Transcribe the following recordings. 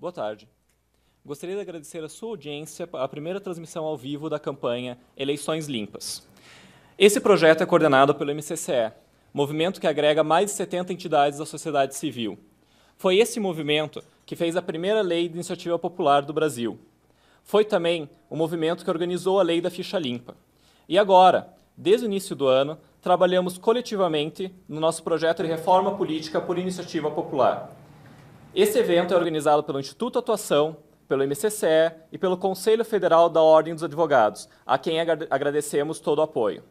Boa tarde. Gostaria de agradecer a sua audiência à primeira transmissão ao vivo da campanha Eleições Limpas. Esse projeto é coordenado pelo MCCE, movimento que agrega mais de 70 entidades da sociedade civil. Foi esse movimento que fez a primeira lei de iniciativa popular do Brasil. Foi também o movimento que organizou a lei da ficha limpa. E agora, desde o início do ano, trabalhamos coletivamente no nosso projeto de reforma política por iniciativa popular. Esse evento é organizado pelo Instituto Atuação, pelo MCCE e pelo Conselho Federal da Ordem dos Advogados, a quem agradecemos todo o apoio.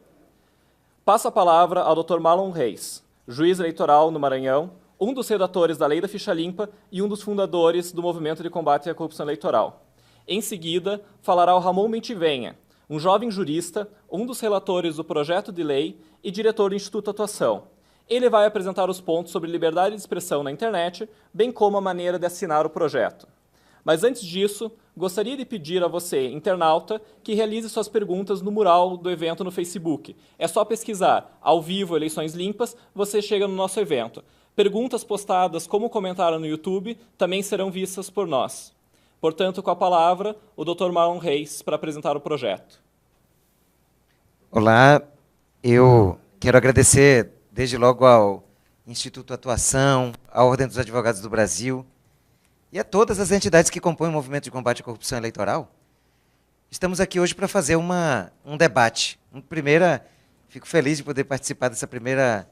Passo a palavra ao Dr. Marlon Reis, juiz eleitoral no Maranhão, um dos redatores da Lei da Ficha Limpa e um dos fundadores do Movimento de Combate à Corrupção Eleitoral. Em seguida, falará o Ramon Bentivenha, um jovem jurista, um dos relatores do projeto de lei e diretor do Instituto Atuação. Ele vai apresentar os pontos sobre liberdade de expressão na internet, bem como a maneira de assinar o projeto. Mas antes disso, gostaria de pedir a você, internauta, que realize suas perguntas no mural do evento no Facebook. É só pesquisar ao vivo Eleições Limpas, você chega no nosso evento. Perguntas postadas como comentário no YouTube também serão vistas por nós. Portanto, com a palavra, o Dr. Marlon Reis para apresentar o projeto. Olá, eu quero agradecer desde logo ao Instituto Atuação, à Ordem dos Advogados do Brasil, e a todas as entidades que compõem o Movimento de Combate à Corrupção Eleitoral. Estamos aqui hoje para fazer um debate. Fico feliz de poder participar dessa primeira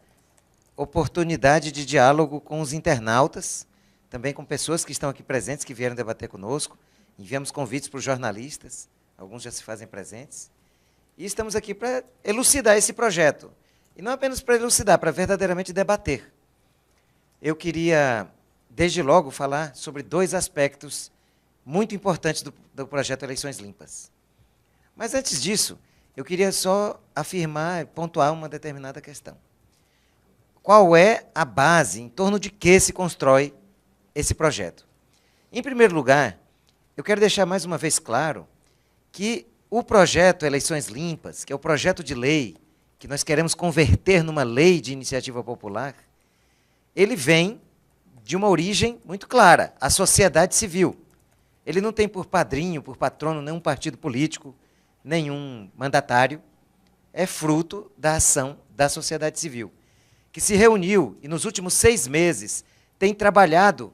oportunidade de diálogo com os internautas, também com pessoas que estão aqui presentes, que vieram debater conosco. Enviamos convites para os jornalistas, alguns já se fazem presentes. E estamos aqui para elucidar esse projeto. E não apenas para elucidar, para verdadeiramente debater. Eu queria desde logo falar sobre dois aspectos muito importantes do projeto Eleições Limpas. Mas antes disso, eu queria só afirmar, pontuar uma determinada questão. Qual é a base, em torno de que se constrói esse projeto? Em primeiro lugar, eu quero deixar mais uma vez claro que o projeto Eleições Limpas, que é o projeto de lei que nós queremos converter numa lei de iniciativa popular, ele vem de uma origem muito clara, a sociedade civil. Ele não tem por padrinho, por patrono, nenhum partido político, nenhum mandatário. É fruto da ação da sociedade civil, que se reuniu e, nos últimos 6 meses, tem trabalhado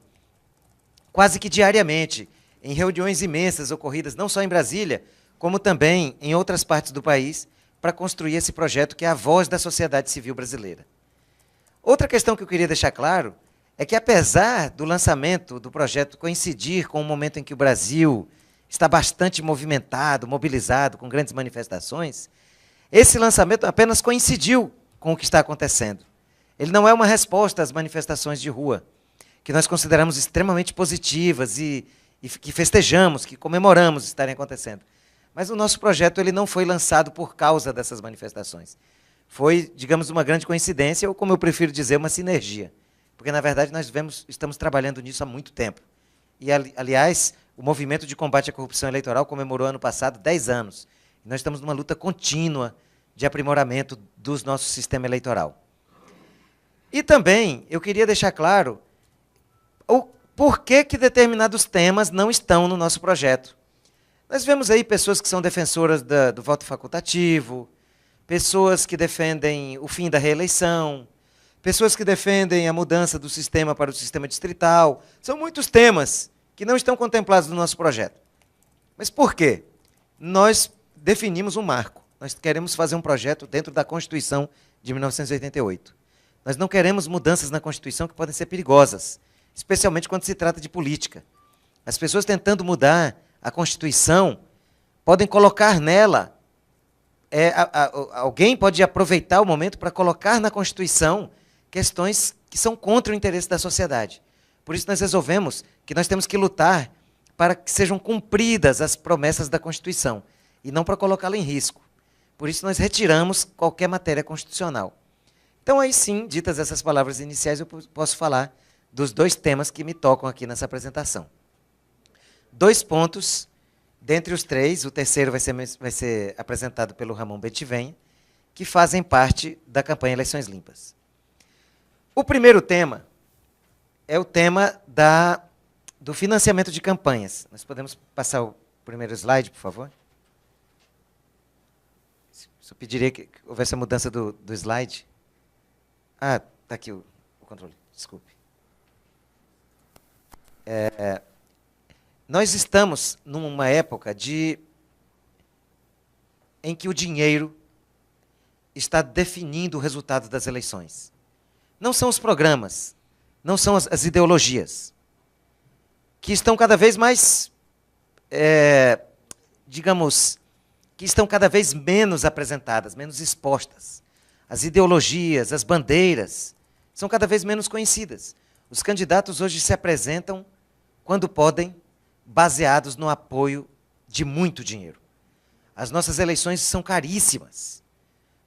quase que diariamente em reuniões imensas ocorridas não só em Brasília, como também em outras partes do país, para construir esse projeto que é a voz da sociedade civil brasileira. Outra questão que eu queria deixar claro é que, apesar do lançamento do projeto coincidir com o momento em que o Brasil está bastante movimentado, mobilizado, com grandes manifestações, esse lançamento apenas coincidiu com o que está acontecendo. Ele não é uma resposta às manifestações de rua, que nós consideramos extremamente positivas e que festejamos, que comemoramos estarem acontecendo. Mas o nosso projeto ele não foi lançado por causa dessas manifestações. Foi, digamos, uma grande coincidência, ou, como eu prefiro dizer, uma sinergia. Porque, na verdade, nós estamos trabalhando nisso há muito tempo. E, aliás, o Movimento de Combate à Corrupção Eleitoral comemorou ano passado 10 anos. E nós estamos numa luta contínua de aprimoramento do nosso sistema eleitoral. E também eu queria deixar claro o porquê que determinados temas não estão no nosso projeto. Nós vemos aí pessoas que são defensoras do voto facultativo, pessoas que defendem o fim da reeleição, pessoas que defendem a mudança do sistema para o sistema distrital. São muitos temas que não estão contemplados no nosso projeto. Mas por quê? Nós definimos um marco. Nós queremos fazer um projeto dentro da Constituição de 1988. Nós não queremos mudanças na Constituição que podem ser perigosas, especialmente quando se trata de política. As pessoas tentando mudar a Constituição podem colocar nela, alguém pode aproveitar o momento para colocar na Constituição questões que são contra o interesse da sociedade. Por isso nós resolvemos que nós temos que lutar para que sejam cumpridas as promessas da Constituição, e não para colocá-la em risco. Por isso nós retiramos qualquer matéria constitucional. Então, aí sim, ditas essas palavras iniciais, eu posso falar dos dois temas que me tocam aqui nessa apresentação. 2 pontos, dentre os 3, o terceiro vai ser apresentado pelo Ramon Bentivenha, que fazem parte da campanha Eleições Limpas. O primeiro tema é o tema do financiamento de campanhas. Nós podemos passar o primeiro slide, por favor? Só pediria que houvesse a mudança do slide. Ah, está aqui o controle, desculpe. Nós estamos numa época em que o dinheiro está definindo o resultado das eleições. Não são os programas, não são as ideologias, que estão cada vez mais, digamos, que estão cada vez menos apresentadas, menos expostas. As ideologias, as bandeiras, são cada vez menos conhecidas. Os candidatos hoje se apresentam, quando podem, baseados no apoio de muito dinheiro. As nossas eleições são caríssimas.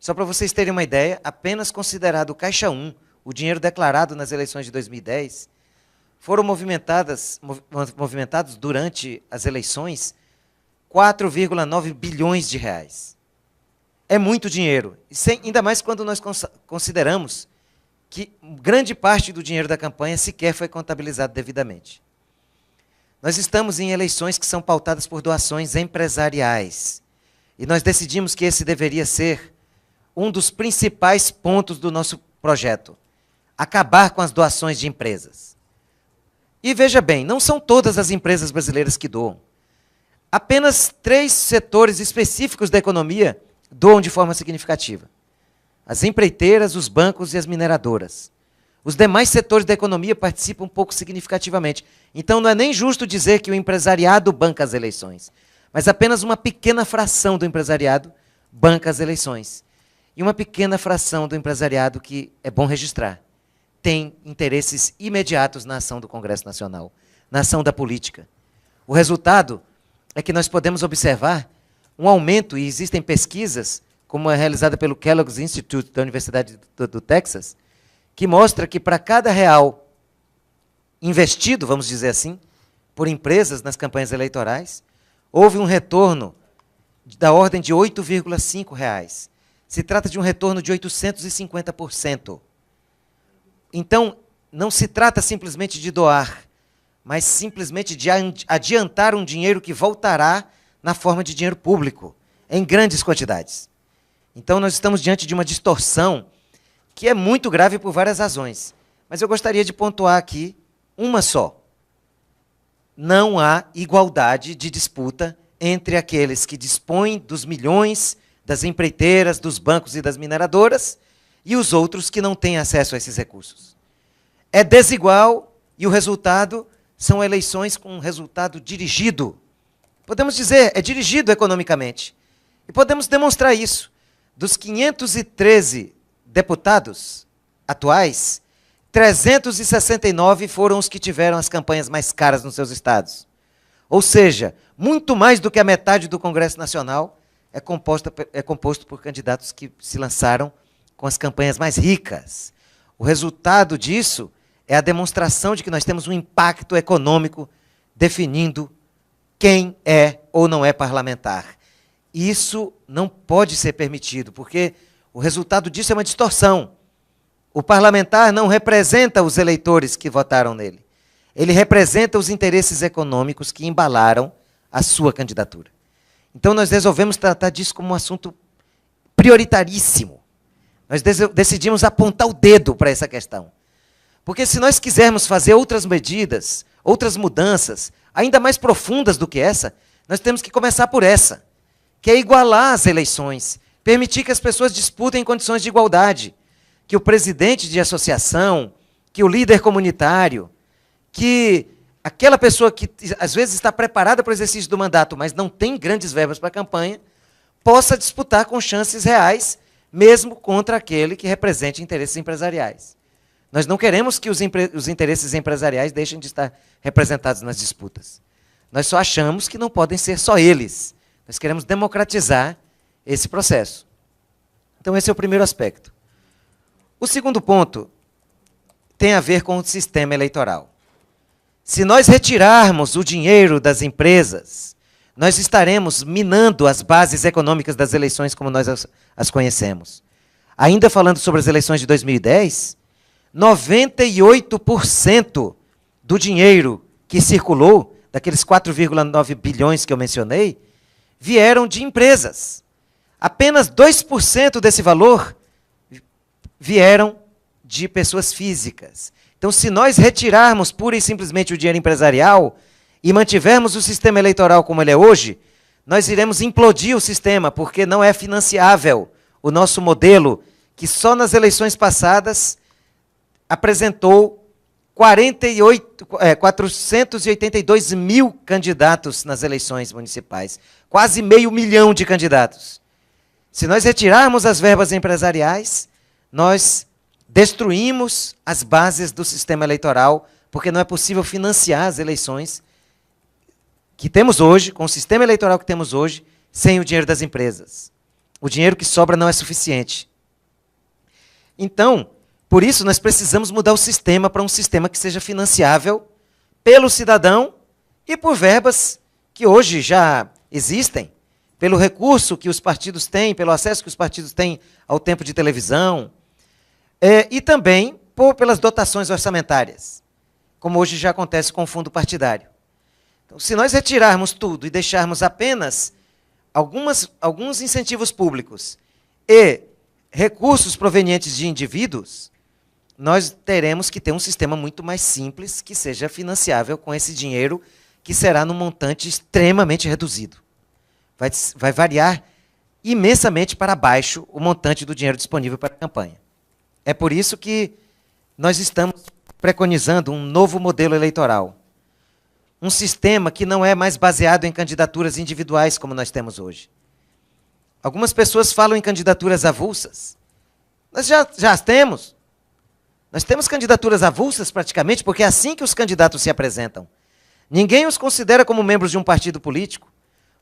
Só para vocês terem uma ideia, apenas considerado o Caixa 1, o dinheiro declarado nas eleições de 2010, foram movimentados durante as eleições 4,9 bilhões de reais. É muito dinheiro, ainda mais quando nós consideramos que grande parte do dinheiro da campanha sequer foi contabilizado devidamente. Nós estamos em eleições que são pautadas por doações empresariais. E nós decidimos que esse deveria ser um dos principais pontos do nosso projeto. Acabar com as doações de empresas. E veja bem, não são todas as empresas brasileiras que doam. Apenas 3 setores específicos da economia doam de forma significativa. As empreiteiras, os bancos e as mineradoras. Os demais setores da economia participam um pouco significativamente. Então não é nem justo dizer que o empresariado banca as eleições, mas apenas uma pequena fração do empresariado banca as eleições. E uma pequena fração do empresariado, que é bom registrar, tem interesses imediatos na ação do Congresso Nacional, na ação da política. O resultado é que nós podemos observar um aumento, e existem pesquisas, como é realizada pelo Kellogg's Institute da Universidade do Texas, que mostra que para cada real investido, vamos dizer assim, por empresas nas campanhas eleitorais, houve um retorno da ordem de R$ 8,5. Se trata de um retorno de 850%. Então, não se trata simplesmente de doar, mas simplesmente de adiantar um dinheiro que voltará na forma de dinheiro público, em grandes quantidades. Então, nós estamos diante de uma distorção que é muito grave por várias razões. Mas eu gostaria de pontuar aqui uma só. Não há igualdade de disputa entre aqueles que dispõem dos milhões das empreiteiras, dos bancos e das mineradoras, e os outros que não têm acesso a esses recursos. É desigual e o resultado são eleições com um resultado dirigido. Podemos dizer, é dirigido economicamente. E podemos demonstrar isso. Dos 513 deputados atuais, 369 foram os que tiveram as campanhas mais caras nos seus estados. Ou seja, muito mais do que a metade do Congresso Nacional é composto por candidatos que se lançaram com as campanhas mais ricas. O resultado disso é a demonstração de que nós temos um impacto econômico definindo quem é ou não é parlamentar. Isso não pode ser permitido, porque o resultado disso é uma distorção. O parlamentar não representa os eleitores que votaram nele. Ele representa os interesses econômicos que embalaram a sua candidatura. Então, nós resolvemos tratar disso como um assunto prioritaríssimo. Nós decidimos apontar o dedo para essa questão. Porque se nós quisermos fazer outras medidas, outras mudanças, ainda mais profundas do que essa, nós temos que começar por essa, que é igualar as eleições, permitir que as pessoas disputem em condições de igualdade, que o presidente de associação, que o líder comunitário, que aquela pessoa que às vezes está preparada para o exercício do mandato, mas não tem grandes verbas para a campanha, possa disputar com chances reais, mesmo contra aquele que represente interesses empresariais. Nós não queremos que os interesses empresariais deixem de estar representados nas disputas. Nós só achamos que não podem ser só eles. Nós queremos democratizar esse processo. Então, esse é o primeiro aspecto. O segundo ponto tem a ver com o sistema eleitoral. Se nós retirarmos o dinheiro das empresas, nós estaremos minando as bases econômicas das eleições como nós as conhecemos. Ainda falando sobre as eleições de 2010, 98% do dinheiro que circulou, daqueles 4,9 bilhões que eu mencionei, vieram de empresas. Apenas 2% desse valor vieram de pessoas físicas. Então, se nós retirarmos pura e simplesmente o dinheiro empresarial e mantivermos o sistema eleitoral como ele é hoje, nós iremos implodir o sistema, porque não é financiável o nosso modelo, que só nas eleições passadas apresentou 482 mil candidatos nas eleições municipais. Quase 500 mil de candidatos. Se nós retirarmos as verbas empresariais, nós destruímos as bases do sistema eleitoral, porque não é possível financiar as eleições que temos hoje, com o sistema eleitoral que temos hoje, sem o dinheiro das empresas. O dinheiro que sobra não é suficiente. Então, por isso, nós precisamos mudar o sistema para um sistema que seja financiável pelo cidadão e por verbas que hoje já existem, pelo recurso que os partidos têm, pelo acesso que os partidos têm ao tempo de televisão, e também pelas dotações orçamentárias, como hoje já acontece com o fundo partidário. Então, se nós retirarmos tudo e deixarmos apenas alguns incentivos públicos e recursos provenientes de indivíduos, nós teremos que ter um sistema muito mais simples, que seja financiável com esse dinheiro, que será num montante extremamente reduzido. Vai variar imensamente para baixo o montante do dinheiro disponível para a campanha. É por isso que nós estamos preconizando um novo modelo eleitoral. Um sistema que não é mais baseado em candidaturas individuais, como nós temos hoje. Algumas pessoas falam em candidaturas avulsas. Nós já as temos. Nós temos candidaturas avulsas, praticamente, porque é assim que os candidatos se apresentam. Ninguém os considera como membros de um partido político.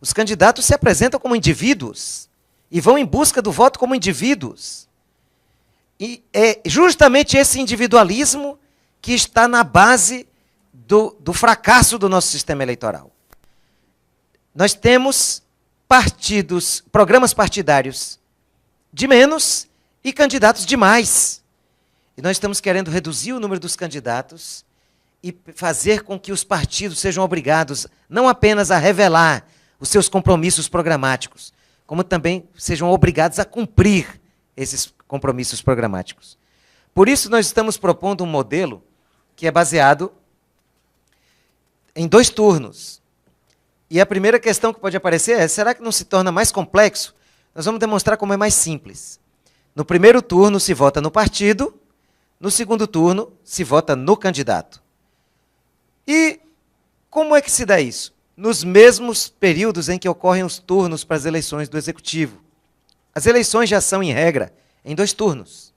Os candidatos se apresentam como indivíduos e vão em busca do voto como indivíduos. E é justamente esse individualismo que está na base do fracasso do nosso sistema eleitoral. Nós temos programas partidários de menos e candidatos de mais. E nós estamos querendo reduzir o número dos candidatos e fazer com que os partidos sejam obrigados não apenas a revelar os seus compromissos programáticos, como também sejam obrigados a cumprir esses compromissos programáticos. Por isso, nós estamos propondo um modelo que é baseado em 2 turnos. E a primeira questão que pode aparecer é, será que não se torna mais complexo? Nós vamos demonstrar como é mais simples. No primeiro turno se vota no partido, no segundo turno se vota no candidato. E como é que se dá isso? Nos mesmos períodos em que ocorrem os turnos para as eleições do Executivo. As eleições já são, em regra, em 2 turnos.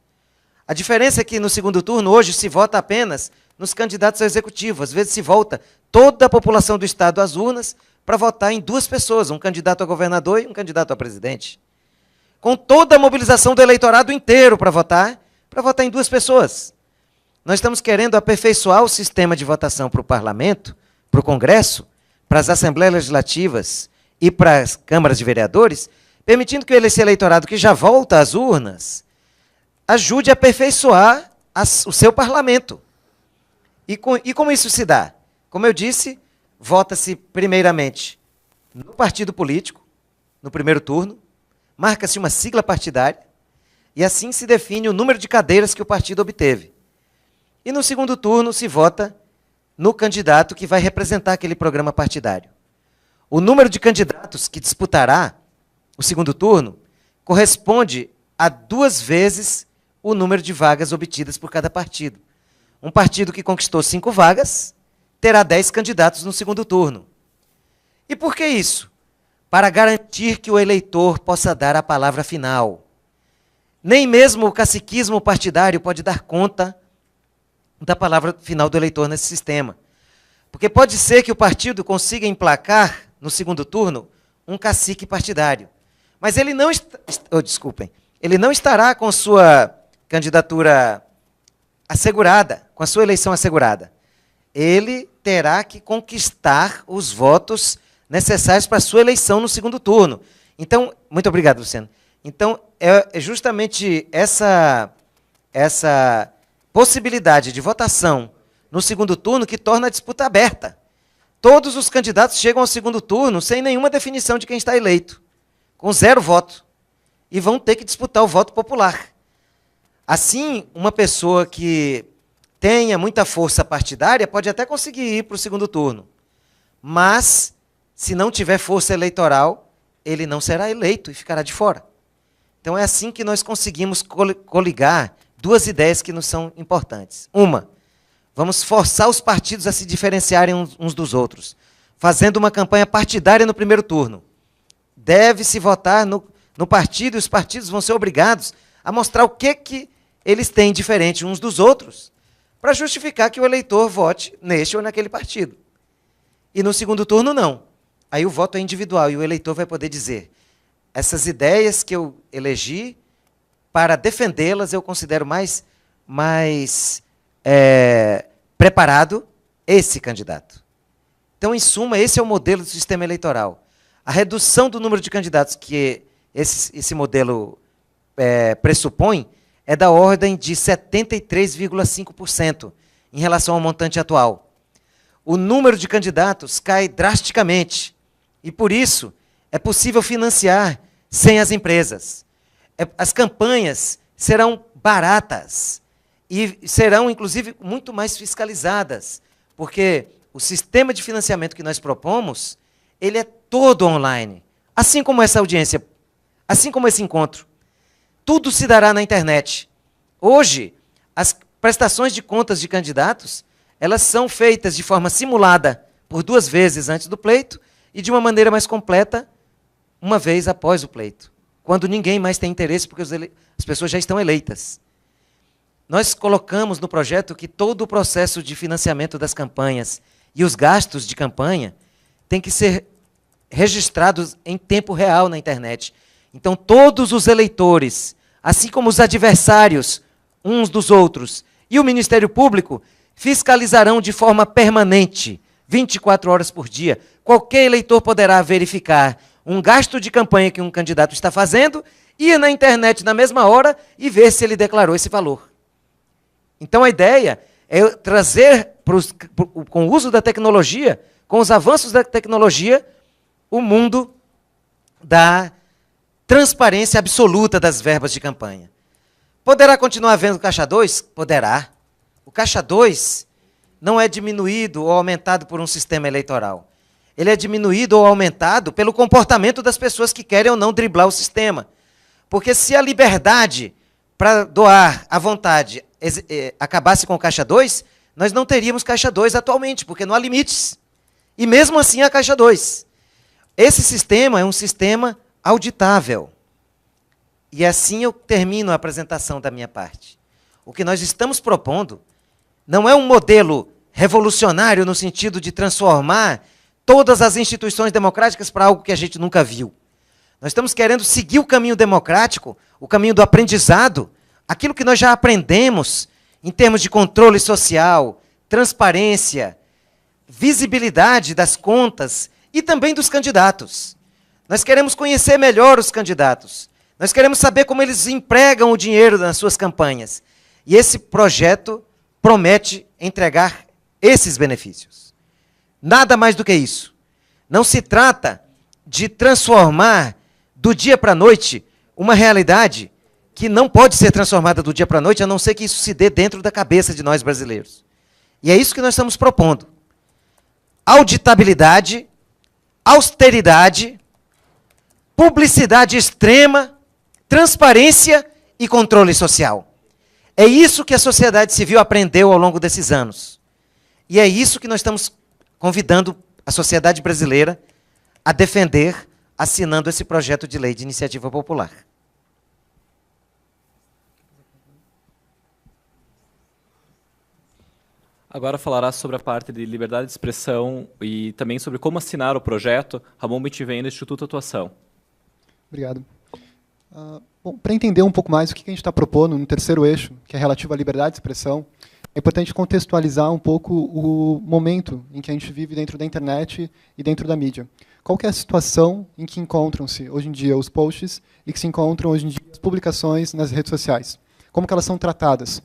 A diferença é que no segundo turno, hoje, se vota apenas nos candidatos ao Executivo. Às vezes se volta toda a população do Estado às urnas para votar em 2 pessoas, um candidato a governador e um candidato a presidente. Com toda a mobilização do eleitorado inteiro para votar em 2 pessoas. Nós estamos querendo aperfeiçoar o sistema de votação para o Parlamento, para o Congresso, para as Assembleias Legislativas e para as Câmaras de Vereadores, permitindo que esse eleitorado que já volta às urnas ajude a aperfeiçoar o seu parlamento. E como isso se dá? Como eu disse, vota-se primeiramente no partido político, no primeiro turno, marca-se uma sigla partidária, e assim se define o número de cadeiras que o partido obteve. E no segundo turno se vota no candidato que vai representar aquele programa partidário. O número de candidatos que disputará o segundo turno corresponde a 2 vezes o número de vagas obtidas por cada partido. Um partido que conquistou 5 vagas terá 10 candidatos no segundo turno. E por que isso? Para garantir que o eleitor possa dar a palavra final. Nem mesmo o caciquismo partidário pode dar conta da palavra final do eleitor nesse sistema. Porque pode ser que o partido consiga emplacar, no segundo turno, um cacique partidário. Mas ele não, ele não estará com sua candidatura assegurada, com a sua eleição assegurada. Ele terá que conquistar os votos necessários para a sua eleição no segundo turno. Então, muito obrigado, Luciano. Então, é justamente essa possibilidade de votação no segundo turno que torna a disputa aberta. todos os candidatos chegam ao segundo turno sem nenhuma definição de quem está eleito, com 0 voto, e vão ter que disputar o voto popular. Assim, uma pessoa que tenha muita força partidária pode até conseguir ir para o segundo turno, mas, se não tiver força eleitoral, ele não será eleito e ficará de fora. Então, é assim que nós conseguimos coligar 2 ideias que nos são importantes. Uma, vamos forçar os partidos a se diferenciarem uns dos outros, fazendo uma campanha partidária no primeiro turno. Deve-se votar no partido, e os partidos vão ser obrigados a mostrar o que eles têm diferente uns dos outros, para justificar que o eleitor vote neste ou naquele partido. E no segundo turno, não. Aí o voto é individual, e o eleitor vai poder dizer: essas ideias que eu elegi, para defendê-las, eu considero mais preparado esse candidato. Então, em suma, esse é o modelo do sistema eleitoral. A redução do número de candidatos que esse modelo pressupõe é da ordem de 73,5% em relação ao montante atual. O número de candidatos cai drasticamente, e, por isso, é possível financiar sem as empresas. As campanhas serão baratas e serão, inclusive, muito mais fiscalizadas, porque o sistema de financiamento que nós propomos, ele é todo online, assim como essa audiência, assim como esse encontro. Tudo se dará na internet. Hoje, as prestações de contas de candidatos, elas são feitas de forma simulada por 2 vezes antes do pleito e de uma maneira mais completa uma vez após o pleito, quando ninguém mais tem interesse, porque as pessoas já estão eleitas. Nós colocamos no projeto que todo o processo de financiamento das campanhas e os gastos de campanha têm que ser registrados em tempo real na internet. Então, todos os eleitores, assim como os adversários uns dos outros, e o Ministério Público, fiscalizarão de forma permanente, 24 horas por dia. Qualquer eleitor poderá verificar um gasto de campanha que um candidato está fazendo, ir na internet na mesma hora e ver se ele declarou esse valor. Então, a ideia é trazer, com o uso da tecnologia, com os avanços da tecnologia, o mundo da transparência absoluta das verbas de campanha. Poderá continuar havendo Caixa 2? Poderá. O Caixa 2 não é diminuído ou aumentado por um sistema eleitoral. Ele é diminuído ou aumentado pelo comportamento das pessoas que querem ou não driblar o sistema. Porque se a liberdade para doar à vontade acabasse com o Caixa 2, nós não teríamos Caixa 2 atualmente, porque não há limites. E mesmo assim há Caixa 2. Esse sistema é um sistema auditável. E assim eu termino a apresentação da minha parte. O que nós estamos propondo não é um modelo revolucionário no sentido de transformar todas as instituições democráticas para algo que a gente nunca viu. Nós estamos querendo seguir o caminho democrático, o caminho do aprendizado, aquilo que nós já aprendemos em termos de controle social, transparência, visibilidade das contas e também dos candidatos. Nós queremos conhecer melhor os candidatos. Nós queremos saber como eles empregam o dinheiro nas suas campanhas. E esse projeto promete entregar esses benefícios. Nada mais do que isso. Não se trata de transformar do dia para a noite uma realidade que não pode ser transformada do dia para a noite, a não ser que isso se dê dentro da cabeça de nós brasileiros. E é isso que nós estamos propondo. Auditabilidade, austeridade, publicidade extrema, transparência e controle social. É isso que a sociedade civil aprendeu ao longo desses anos. E é isso que nós estamos convidando a sociedade brasileira a defender, assinando esse projeto de lei de iniciativa popular. Agora falará sobre a parte de liberdade de expressão e também sobre como assinar o projeto Ramon Bentivém, do Instituto Atuação. Obrigado. Bom, para entender um pouco mais o que a gente está propondo no terceiro eixo, que é relativo à liberdade de expressão, é importante contextualizar um pouco o momento em que a gente vive dentro da internet e dentro da mídia. Qual que é a situação em que encontram-se hoje em dia os posts e que se encontram hoje em dia as publicações nas redes sociais? Como que elas são tratadas?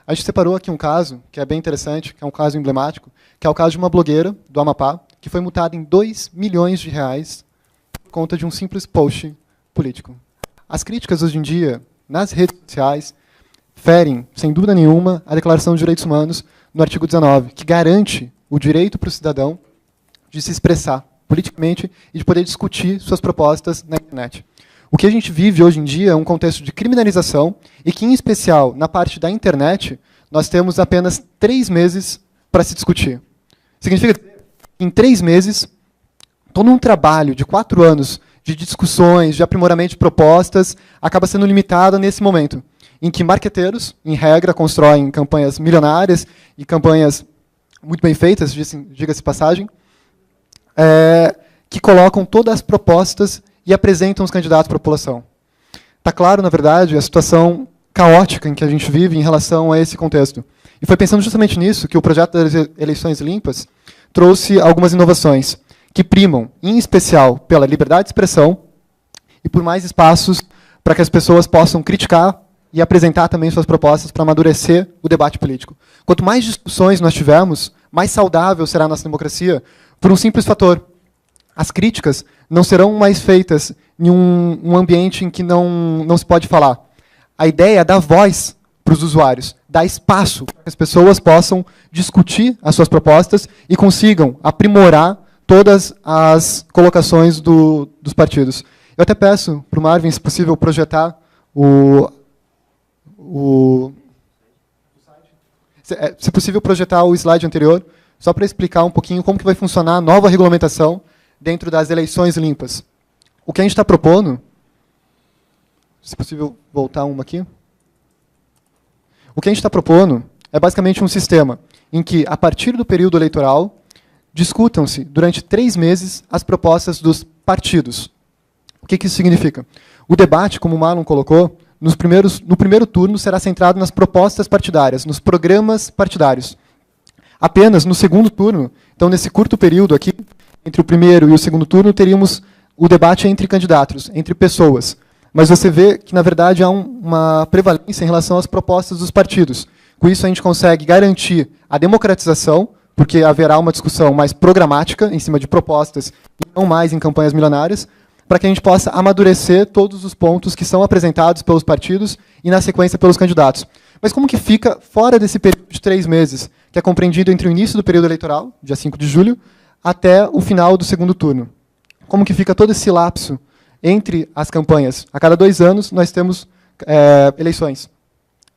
A gente separou aqui um caso que é bem interessante, que é um caso emblemático, que é o caso de uma blogueira do Amapá, que foi multado em R$2 milhões por conta de um simples post político. As críticas hoje em dia, nas redes sociais, ferem, sem dúvida nenhuma, a Declaração dos Direitos Humanos no artigo 19, que garante o direito para o cidadão de se expressar politicamente e de poder discutir suas propostas na internet. O que a gente vive hoje em dia é um contexto de criminalização e que, em especial, na parte da internet, nós temos apenas 3 meses para se discutir. Significa que, em 3 meses, todo um trabalho de 4 anos de discussões, de aprimoramento de propostas, acaba sendo limitado nesse momento, em que marqueteiros, em regra, constroem campanhas milionárias e campanhas muito bem feitas, diga-se passagem, que colocam todas as propostas e apresentam os candidatos para a população. Está claro, na verdade, a situação caótica em que a gente vive em relação a esse contexto. E foi pensando justamente nisso que o projeto das eleições limpas trouxe algumas inovações que primam, em especial, pela liberdade de expressão e por mais espaços para que as pessoas possam criticar e apresentar também suas propostas para amadurecer o debate político. Quanto mais discussões nós tivermos, mais saudável será a nossa democracia, por um simples fator. As críticas não serão mais feitas em um ambiente em que não se pode falar. A ideia é dar voz para os usuários, dar espaço para que as pessoas possam discutir as suas propostas e consigam aprimorar todas as colocações dos partidos. Eu até peço para o Marvin, se possível, projetar se possível, projetar o slide anterior, só para explicar um pouquinho como que vai funcionar a nova regulamentação dentro das eleições limpas. O que a gente está propondo, se possível voltar uma aqui, o que a gente está propondo é basicamente um sistema em que, a partir do período eleitoral, discutam-se durante 3 meses as propostas dos partidos. O que isso significa? O debate, como o Marlon colocou, no primeiro turno será centrado nas propostas partidárias, nos programas partidários. Apenas no segundo turno, então nesse curto período aqui, entre o primeiro e o segundo turno, teríamos o debate entre candidatos, entre pessoas. Mas você vê que, na verdade, há uma prevalência em relação às propostas dos partidos. Com isso, a gente consegue garantir a democratização, porque haverá uma discussão mais programática, em cima de propostas, e não mais em campanhas milionárias, para que a gente possa amadurecer todos os pontos que são apresentados pelos partidos e, na sequência, pelos candidatos. Mas como que fica fora desse período de 3 meses, que é compreendido entre o início do período eleitoral, dia 5 de julho, até o final do segundo turno? Como que fica todo esse lapso entre as campanhas? A cada 2 anos, nós temos eleições.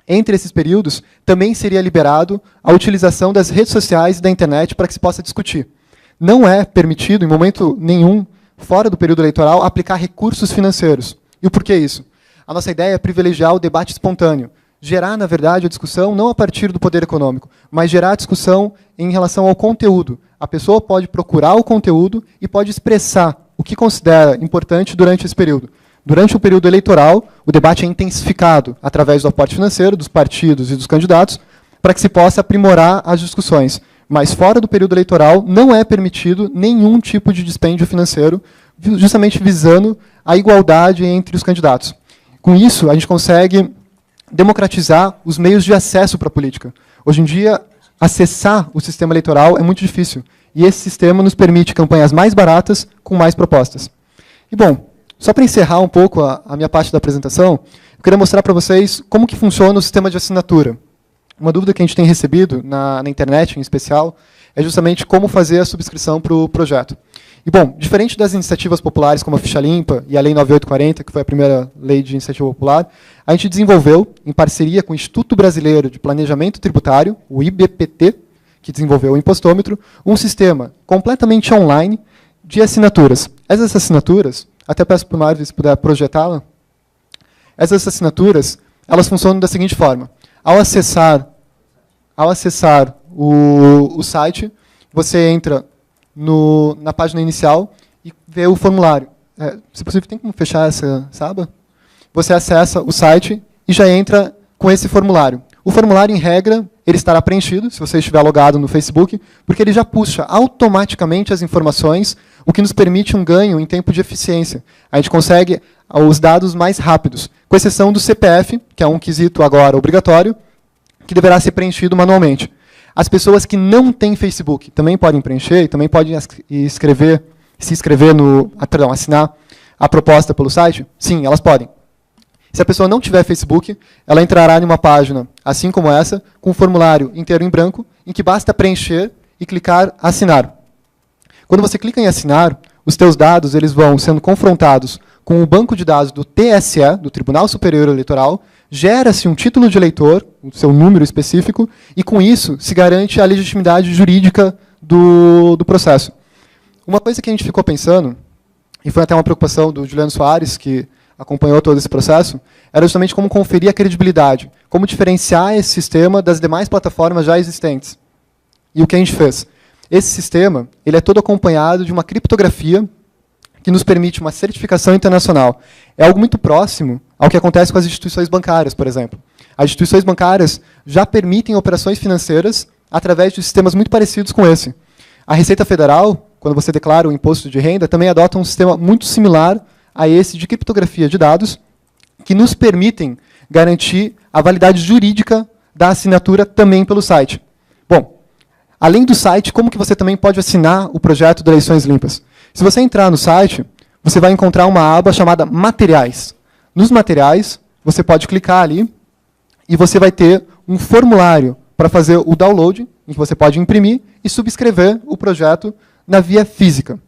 Entre esses períodos, também seria liberado a utilização das redes sociais e da internet para que se possa discutir. Não é permitido, em momento nenhum, fora do período eleitoral, aplicar recursos financeiros. E o porquê isso? A nossa ideia é privilegiar o debate espontâneo, gerar, na verdade, a discussão não a partir do poder econômico, mas gerar a discussão em relação ao conteúdo. A pessoa pode procurar o conteúdo e pode expressar o que considera importante durante esse período. Durante o período eleitoral, o debate é intensificado através do aporte financeiro, dos partidos e dos candidatos, para que se possa aprimorar as discussões. Mas fora do período eleitoral, não é permitido nenhum tipo de dispêndio financeiro, justamente visando a igualdade entre os candidatos. Com isso, a gente consegue democratizar os meios de acesso para a política. Hoje em dia, acessar o sistema eleitoral é muito difícil. E esse sistema nos permite campanhas mais baratas, com mais propostas. E, bom, só para encerrar um pouco a minha parte da apresentação, eu queria mostrar para vocês como que funciona o sistema de assinatura. Uma dúvida que a gente tem recebido na internet, em especial, é justamente como fazer a subscrição para o projeto. E, bom, diferente das iniciativas populares, como a Ficha Limpa e a Lei 9840, que foi a primeira lei de iniciativa popular, a gente desenvolveu, em parceria com o Instituto Brasileiro de Planejamento Tributário, o IBPT, que desenvolveu o impostômetro, um sistema completamente online de assinaturas. Essas assinaturas, até peço para o Mário se puder projetá-la, essas assinaturas, elas funcionam da seguinte forma. Ao acessar o site, você entra na página inicial e vê o formulário. Se possível, tem como fechar essa aba? Você acessa o site e já entra com esse formulário. O formulário, em regra, ele estará preenchido, se você estiver logado no Facebook, porque ele já puxa automaticamente as informações, o que nos permite um ganho em tempo de eficiência. A gente consegue os dados mais rápidos, com exceção do CPF, que é um quesito agora obrigatório, que deverá ser preenchido manualmente. As pessoas que não têm Facebook também podem preencher e também podem assinar a proposta pelo site? Sim, elas podem. Se a pessoa não tiver Facebook, ela entrará em uma página, assim como essa, com um formulário inteiro em branco, em que basta preencher e clicar assinar. Quando você clica em assinar, os teus dados eles vão sendo confrontados com o banco de dados do TSE, do Tribunal Superior Eleitoral, gera-se um título de eleitor, o seu número específico, e com isso se garante a legitimidade jurídica do processo. Uma coisa que a gente ficou pensando, e foi até uma preocupação do Juliano Soares, que acompanhou todo esse processo, era justamente como conferir a credibilidade, como diferenciar esse sistema das demais plataformas já existentes. E o que a gente fez? Esse sistema ele é todo acompanhado de uma criptografia que nos permite uma certificação internacional. É algo muito próximo ao que acontece com as instituições bancárias, por exemplo. As instituições bancárias já permitem operações financeiras através de sistemas muito parecidos com esse. A Receita Federal, quando você declara o imposto de renda, também adota um sistema muito similar a esse de criptografia de dados, que nos permitem garantir a validade jurídica da assinatura também pelo site. Bom, além do site, como que você também pode assinar o projeto de Eleições Limpas? Se você entrar no site, você vai encontrar uma aba chamada Materiais. Nos Materiais, você pode clicar ali e você vai ter um formulário para fazer o download, em que você pode imprimir e subscrever o projeto na via física.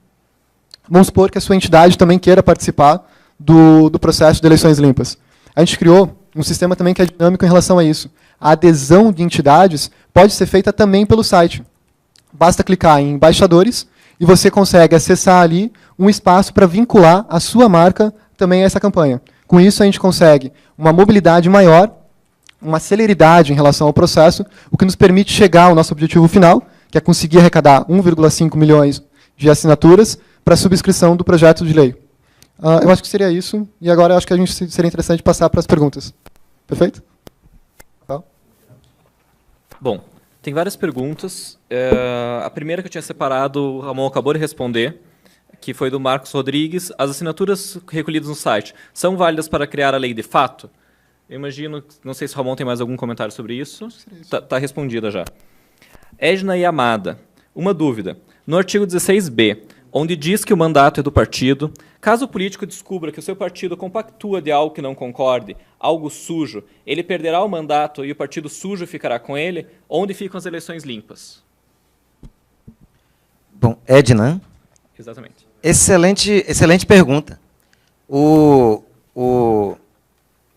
Vamos supor que a sua entidade também queira participar do processo de Eleições Limpas. A gente criou um sistema também que é dinâmico em relação a isso. A adesão de entidades pode ser feita também pelo site. Basta clicar em Embaixadores e você consegue acessar ali um espaço para vincular a sua marca também a essa campanha. Com isso, a gente consegue uma mobilidade maior, uma celeridade em relação ao processo, o que nos permite chegar ao nosso objetivo final, que é conseguir arrecadar 1,5 milhões de assinaturas para a subscrição do projeto de lei. Eu acho que seria isso, e agora eu acho que seria interessante passar para as perguntas. Perfeito? Tá. Bom, tem várias perguntas. A primeira que eu tinha separado, o Ramon acabou de responder, que foi do Marcos Rodrigues. As assinaturas recolhidas no site são válidas para criar a lei de fato? Eu imagino, não sei se o Ramon tem mais algum comentário sobre isso. Está respondida já. Edna Yamada, uma dúvida. No artigo 16b, onde diz que o mandato é do partido, caso o político descubra que o seu partido compactua de algo que não concorde, algo sujo, ele perderá o mandato e o partido sujo ficará com ele? Onde ficam as eleições limpas? Bom, Edna, Exatamente. excelente pergunta.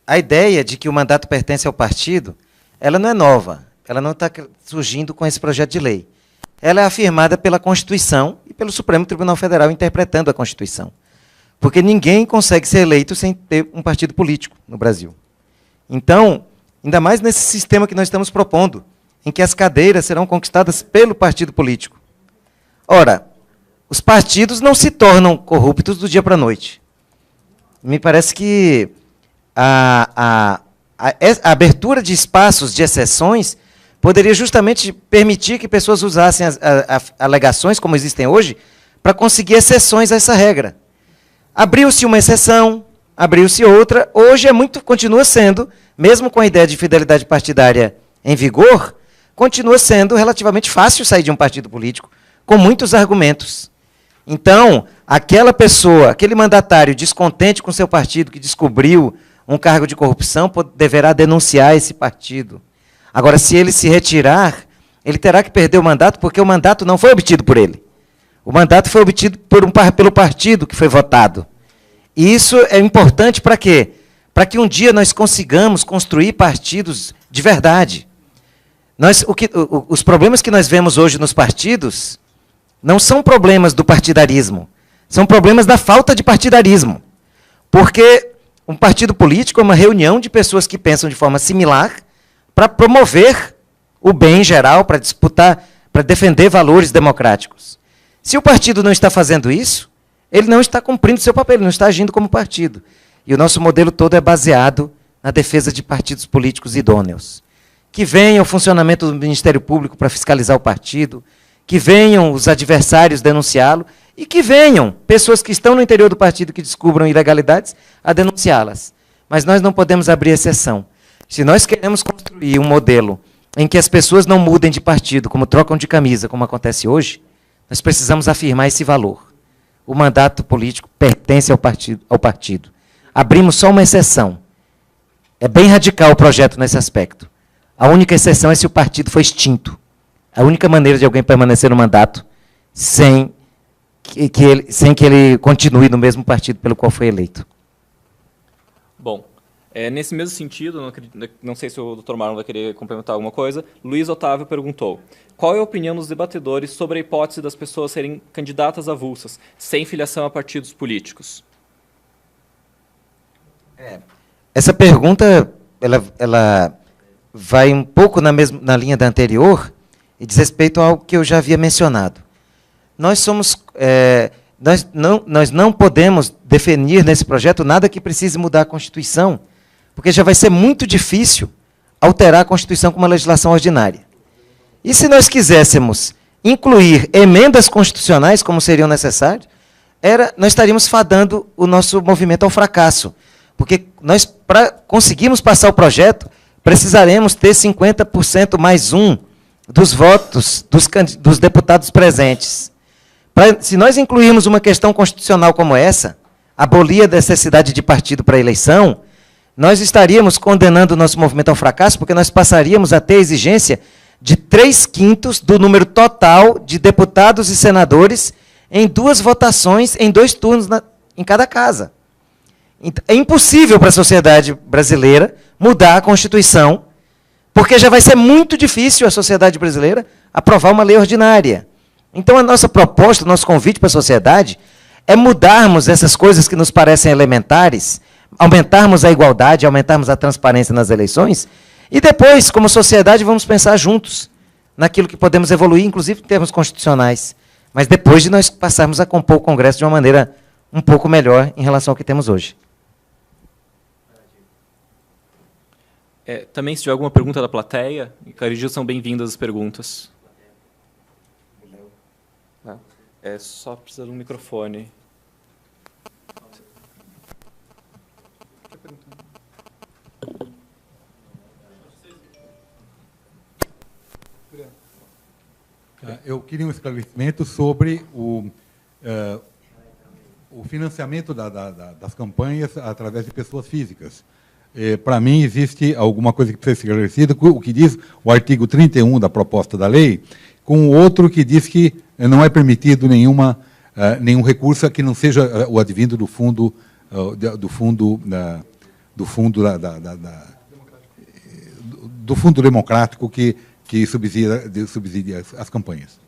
A ideia de que o mandato pertence ao partido, ela não é nova, ela não está surgindo com esse projeto de lei. Ela é afirmada pela Constituição e pelo Supremo Tribunal Federal interpretando a Constituição. Porque ninguém consegue ser eleito sem ter um partido político no Brasil. Então, ainda mais nesse sistema que nós estamos propondo, em que as cadeiras serão conquistadas pelo partido político. Ora, os partidos não se tornam corruptos do dia para a noite. Me parece que a abertura de espaços de exceções poderia justamente permitir que pessoas usassem as alegações, como existem hoje, para conseguir exceções a essa regra. Abriu-se uma exceção, abriu-se outra, hoje continua sendo, mesmo com a ideia de fidelidade partidária em vigor, continua sendo relativamente fácil sair de um partido político, com muitos argumentos. Então, aquela pessoa, aquele mandatário descontente com seu partido, que descobriu um cargo de corrupção, deverá denunciar esse partido. Agora, se ele se retirar, ele terá que perder o mandato, porque o mandato não foi obtido por ele. O mandato foi obtido pelo partido que foi votado. E isso é importante para quê? Para que um dia nós consigamos construir partidos de verdade. Os problemas que nós vemos hoje nos partidos não são problemas do partidarismo, são problemas da falta de partidarismo. Porque um partido político é uma reunião de pessoas que pensam de forma similar para promover o bem geral, para disputar, para defender valores democráticos. Se o partido não está fazendo isso, ele não está cumprindo seu papel, ele não está agindo como partido. E o nosso modelo todo é baseado na defesa de partidos políticos idôneos. Que venha o funcionamento do Ministério Público para fiscalizar o partido, que venham os adversários denunciá-lo, e que venham pessoas que estão no interior do partido que descubram ilegalidades a denunciá-las. Mas nós não podemos abrir exceção. Se nós queremos construir um modelo em que as pessoas não mudem de partido, como trocam de camisa, como acontece hoje, nós precisamos afirmar esse valor. O mandato político pertence ao partido. Abrimos só uma exceção. É bem radical o projeto nesse aspecto. A única exceção é se o partido for extinto. A única maneira de alguém permanecer no mandato sem que ele continue no mesmo partido pelo qual foi eleito. Bom, nesse mesmo sentido, não sei se o Dr. Marlon vai querer complementar alguma coisa, Luiz Otávio perguntou: qual é a opinião dos debatedores sobre a hipótese das pessoas serem candidatas avulsas, sem filiação a partidos políticos? Essa pergunta ela vai um pouco na linha da anterior e diz respeito ao que eu já havia mencionado. Nós não podemos definir nesse projeto nada que precise mudar a Constituição, porque já vai ser muito difícil alterar a Constituição com uma legislação ordinária. E se nós quiséssemos incluir emendas constitucionais, como seriam necessárias, nós estaríamos fadando o nosso movimento ao fracasso. Porque nós, para conseguirmos passar o projeto, precisaremos ter 50% mais um dos votos dos deputados presentes. Se nós incluirmos uma questão constitucional como essa, abolir a necessidade de partido para a eleição, nós estaríamos condenando o nosso movimento ao fracasso, porque nós passaríamos a ter a exigência de 3/5 do número total de deputados e senadores em 2 votações, em 2 turnos em cada casa. É impossível para a sociedade brasileira mudar a Constituição, porque já vai ser muito difícil a sociedade brasileira aprovar uma lei ordinária. Então, a nossa proposta, o nosso convite para a sociedade é mudarmos essas coisas que nos parecem elementares, aumentarmos a igualdade, aumentarmos a transparência nas eleições, e depois, como sociedade, vamos pensar juntos naquilo que podemos evoluir, inclusive em termos constitucionais, mas depois de nós passarmos a compor o Congresso de uma maneira um pouco melhor em relação ao que temos hoje. Também, se tiver alguma pergunta da plateia, Carigil, são bem-vindas as perguntas. Só precisa de um microfone. Eu queria um esclarecimento sobre o financiamento das campanhas através de pessoas físicas. Para mim, existe alguma coisa que precisa ser esclarecida, o que diz o artigo 31 da proposta da lei, com o outro que diz que não é permitido nenhum recurso que não seja o advindo do fundo democrático que subsidia as campanhas.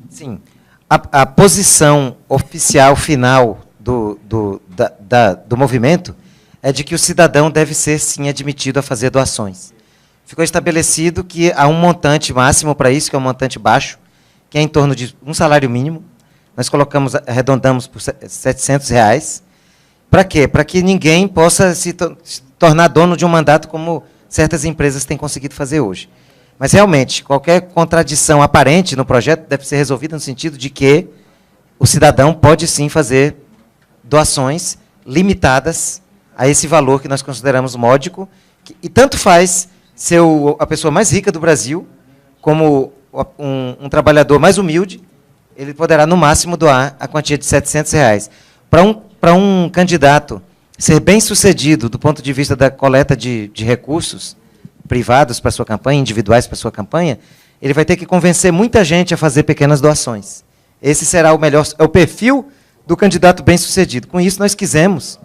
Sim. A posição oficial final do movimento é de que o cidadão deve ser, sim, admitido a fazer doações. Ficou estabelecido que há um montante máximo para isso, que é um montante baixo, que é em torno de um salário mínimo. Nós arredondamos por R$700. Para quê? Para que ninguém possa se tornar dono de um mandato como certas empresas têm conseguido fazer hoje. Mas, realmente, qualquer contradição aparente no projeto deve ser resolvida no sentido de que o cidadão pode, sim, fazer doações limitadas a esse valor que nós consideramos módico, e tanto faz ser a pessoa mais rica do Brasil, como um trabalhador mais humilde, ele poderá, no máximo, doar a quantia de R$700. Para um candidato ser bem-sucedido do ponto de vista da coleta de recursos privados para a sua campanha, individuais para a sua campanha, ele vai ter que convencer muita gente a fazer pequenas doações. Esse será o perfil do candidato bem-sucedido. Com isso, nós quisemos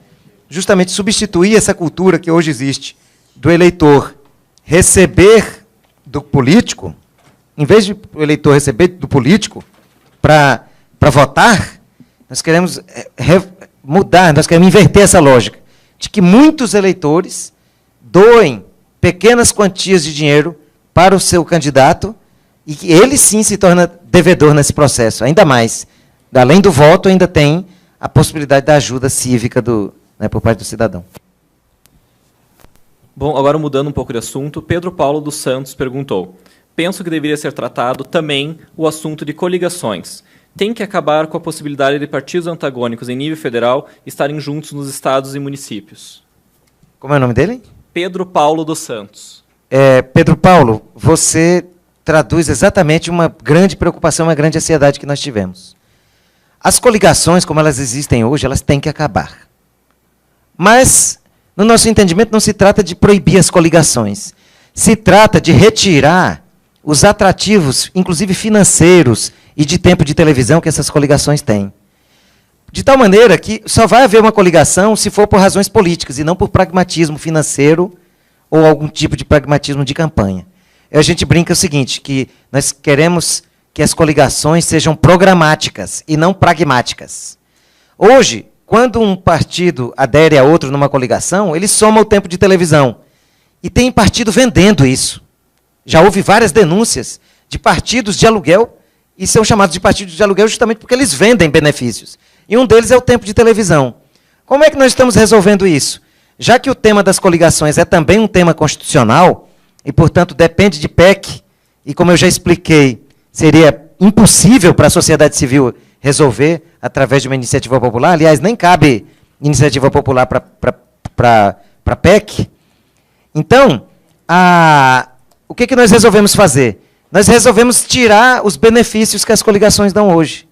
justamente substituir essa cultura que hoje existe, do eleitor receber do político, em vez de o eleitor receber do político para votar, nós queremos mudar, nós queremos inverter essa lógica, de que muitos eleitores doem pequenas quantias de dinheiro para o seu candidato e que ele, sim, se torna devedor nesse processo. Ainda mais, além do voto, ainda tem a possibilidade da ajuda cívica por parte do cidadão. Bom, agora mudando um pouco de assunto, Pedro Paulo dos Santos perguntou: penso que deveria ser tratado também o assunto de coligações. Tem que acabar com a possibilidade de partidos antagônicos em nível federal estarem juntos nos estados e municípios. Como é o nome dele? Pedro Paulo dos Santos. Pedro Paulo, você traduz exatamente uma grande preocupação, uma grande ansiedade que nós tivemos. As coligações, como elas existem hoje, elas têm que acabar. Mas, no nosso entendimento, não se trata de proibir as coligações. Se trata de retirar os atrativos, inclusive financeiros e de tempo de televisão que essas coligações têm. De tal maneira que só vai haver uma coligação se for por razões políticas e não por pragmatismo financeiro ou algum tipo de pragmatismo de campanha. A gente brinca o seguinte, que nós queremos que as coligações sejam programáticas e não pragmáticas. Hoje, quando um partido adere a outro numa coligação, ele soma o tempo de televisão. E tem partido vendendo isso. Já houve várias denúncias de partidos de aluguel, e são chamados de partidos de aluguel justamente porque eles vendem benefícios. E um deles é o tempo de televisão. Como é que nós estamos resolvendo isso? Já que o tema das coligações é também um tema constitucional, e, portanto, depende de PEC, e, como eu já expliquei, seria impossível para a sociedade civil resolver através de uma iniciativa popular. Aliás, nem cabe iniciativa popular para PEC. Então, o que nós resolvemos fazer? Nós resolvemos tirar os benefícios que as coligações dão hoje.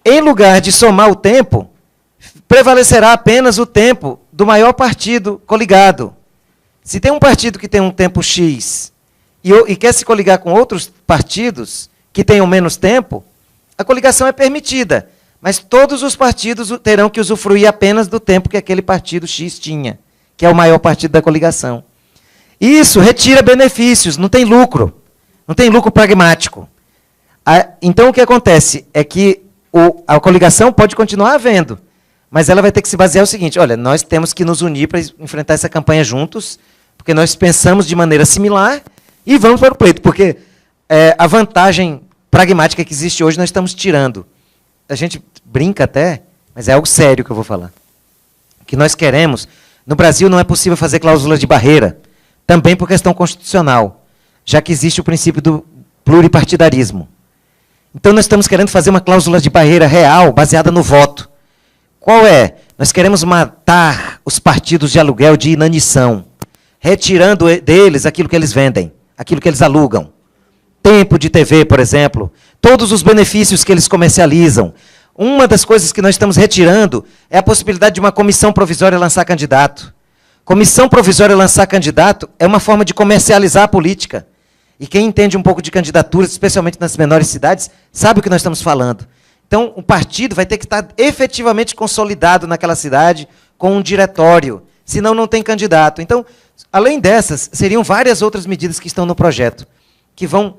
Em lugar de somar o tempo, prevalecerá apenas o tempo do maior partido coligado. Se tem um partido que tem um tempo X e quer se coligar com outros partidos que tenham menos tempo, a coligação é permitida, mas todos os partidos terão que usufruir apenas do tempo que aquele partido X tinha, que é o maior partido da coligação. Isso retira benefícios, não tem lucro pragmático. Então, o que acontece é que a coligação pode continuar havendo, mas ela vai ter que se basear no seguinte, olha, nós temos que nos unir para enfrentar essa campanha juntos, porque nós pensamos de maneira similar e vamos para o pleito, porque a vantagem pragmática que existe hoje nós estamos tirando. A gente brinca até, mas é algo sério que eu vou falar. O que nós queremos, no Brasil não é possível fazer cláusula de barreira, também por questão constitucional, já que existe o princípio do pluripartidarismo. Então nós estamos querendo fazer uma cláusula de barreira real, baseada no voto. Qual é? Nós queremos matar os partidos de aluguel de inanição, retirando deles aquilo que eles vendem, aquilo que eles alugam. Tempo de TV, por exemplo, todos os benefícios que eles comercializam. Uma das coisas que nós estamos retirando é a possibilidade de uma comissão provisória lançar candidato. Comissão provisória lançar candidato é uma forma de comercializar a política. E quem entende um pouco de candidaturas, especialmente nas menores cidades, sabe o que nós estamos falando. Então, o partido vai ter que estar efetivamente consolidado naquela cidade com um diretório, senão não tem candidato. Então, além dessas, seriam várias outras medidas que estão no projeto, que vão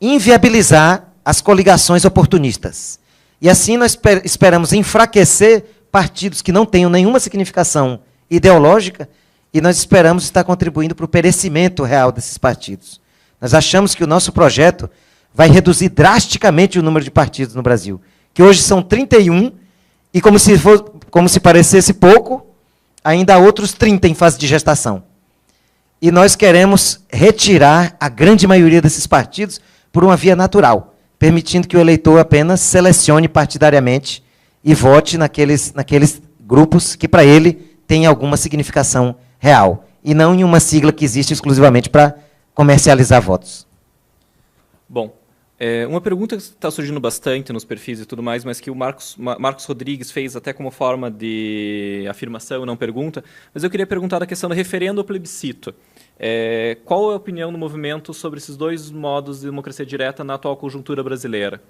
inviabilizar as coligações oportunistas. E assim nós esperamos enfraquecer partidos que não tenham nenhuma significação ideológica, e nós esperamos estar contribuindo para o perecimento real desses partidos. Nós achamos que o nosso projeto vai reduzir drasticamente o número de partidos no Brasil, que hoje são 31, e como se parecesse pouco, ainda há outros 30 em fase de gestação. E nós queremos retirar a grande maioria desses partidos por uma via natural, permitindo que o eleitor apenas selecione partidariamente e vote naqueles grupos que, para ele, têm alguma significação real, e não em uma sigla que existe exclusivamente para comercializar votos. Bom, uma pergunta que está surgindo bastante nos perfis e tudo mais, mas que o Marcos Rodrigues fez até como forma de afirmação, não pergunta, mas eu queria perguntar da questão do referendo ou plebiscito. Qual é a opinião do movimento sobre esses dois modos de democracia direta na atual conjuntura brasileira?